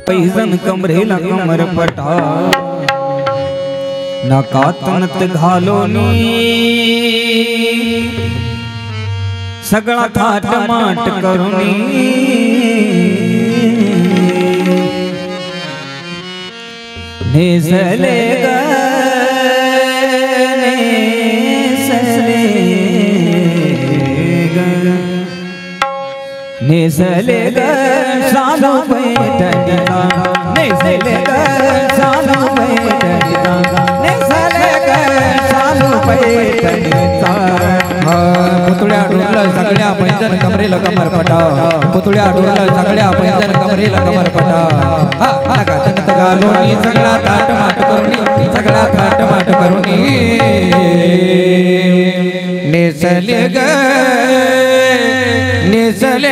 pigeon कमरेला कमर पटा नाकातनत घालोनी सगळा थाट माट करुनी नेसले ग नेसले ग सालो पैठणीचा नेसले ग सालो पैठणीचा नेसले ग सालो पैठणीचा पुतळ्या डोरला सगळ्या पैंजण कमरेला कमर पटा पुतळ्या डोरला सगळ्या पैंजण कमरेला कमर पटा नका तनत घालूनी सगळा थाट माट करुनी सगळा थाट माट करुनी नेसले ग नेसले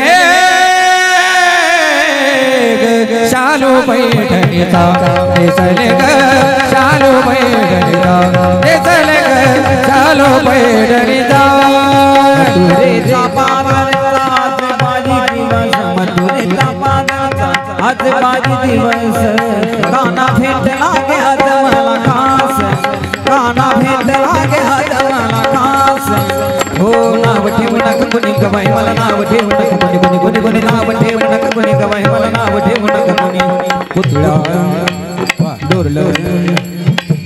शालू पैठणीचा नेसले ग शालू पैठणीचा नेसले ग शालू पैठणीचा मथुरेचा पादरचा आज माझी दिवस काना भेटला गे आज मला खास काना भेटला गे आज मला खास हो नाव ठेवू नका कोणी गवाई मला नाव ठेवू नका कोणी कोणी कोणी कोणी नाव ठेवू नका कोणी गवाई मला नाव ठेवू नका कोणी पुतळा डोरलं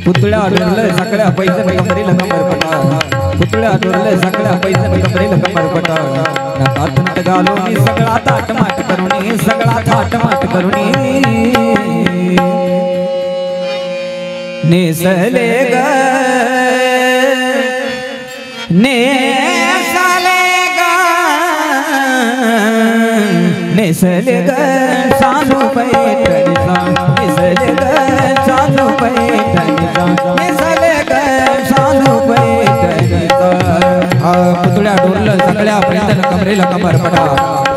पुतळा डोरलं सगळ्या पैजण कमरेला कमर पटा पुतळा डोरलं सगळ्या पैजण कमरेला कमर पटा नाकातनत घालूनी सगळा थाट माट करुनी सगळा थाट माट करुनी नेसले ग नेसले ग नेसले ग सालू पैठणीचा नेसले ग सालू पैठणीचा नेसले ग सालू पैठणीचा पुतळ्या डोरलं सगळ्या पैंजण कमरेला कमर पटा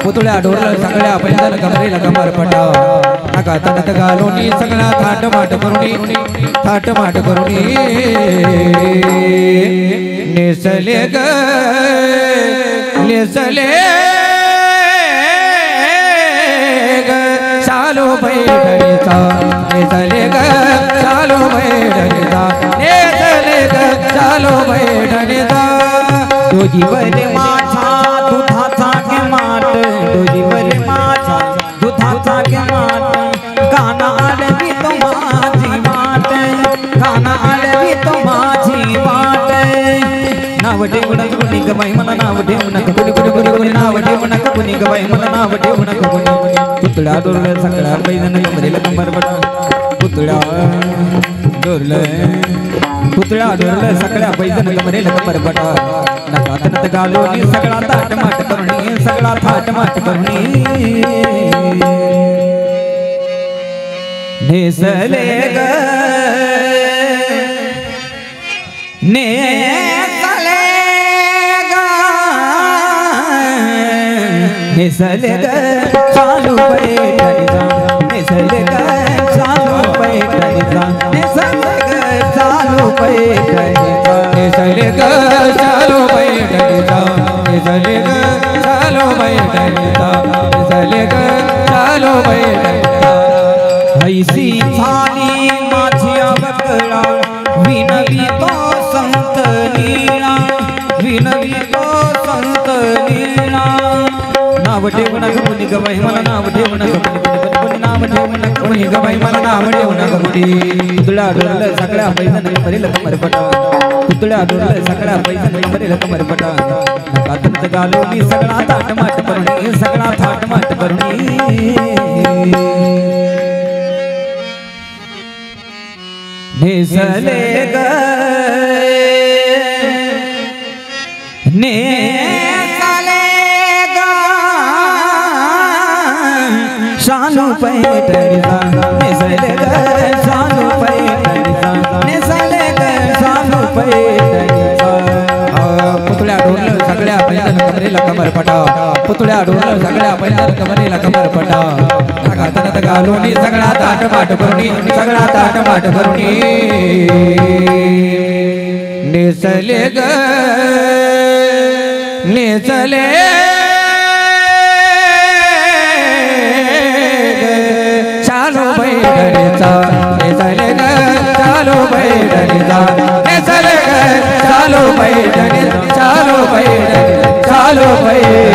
पुतळ्या डोरलं सगळ्या पैंजण कमरेला कमर पटा नका तनत घालूनी सगळा थाट माट करुनी थाट माट करुनी नेसले ग नेसले ग शालू पैठणीचा नेसले ग शालू पैठणीचा नेसले ग शालू पैठणीचा तुझीवर माझा दुधाचा घे माट तुझीवर माझा दुधाचा घे माट काना आडवी तो माझी वाट काना आडवी तो माझी वाट नाव ठेवू नका कोणी गवाई मला नाव ठेवू नका कोणी कोणी कोणी कोणी नाव ठेवू नका कोणी गवाई मला नाव ठेवू नका कोणी पुतळा डोरलं सगळ्या पैजण कमरेला कमर पटा पुतळा डोरलं पुतळा डोरलं सगळ्या पैजण कमरेला कमर पटा नाकातनत घालूनी सगळा थाट माट करुनी सगळा थाट माट करुनी नेसले ग नेसले ग नेसले ग शालू पैठणीचा नेसले ग शालू पैठणीचा नेसले ग शालू पैठणीचा नेसले ग शालू पैठणीचा नेसले ग शालू पैठणीचा नेसले ग शालू पैठणीचा ऐसी झाली माझी अवकळा विनवी तो संत लीला विनवी तो संत लीला नाव ठेवू नका कोणी गवाई मला नाव ठेवू नका कोणी नाव ठेवू नका कोणी गवाई मला नाव ठेवू नका कोणी पुतळा डोरलं सगळ्या पैजण कमरेला कमर पटा पुतळा डोरलं सगळ्या पैजण कमरेला कमर पटा नाकातनत घालूनी सगळा थाट माट करुनी सगळा थाट माट करुनी नेसले ग नेसले ग शालू पैठणीचा नेसले ग शालू पैठणीचा नेसले ग शालू पैठणीचा पुतळ्या डोरलं सगळ्या पैजण कमरेला कमर पटा पुतळ्या डोरलं सगळ्या पैजण कमरेला कमर पटा नाकातनत घालूनी सगळा थाट माट करुनी सगळा थाट माट करुनी नेसले ग नेसले शालू पैठणी चालू पैठणी चालू पैठणी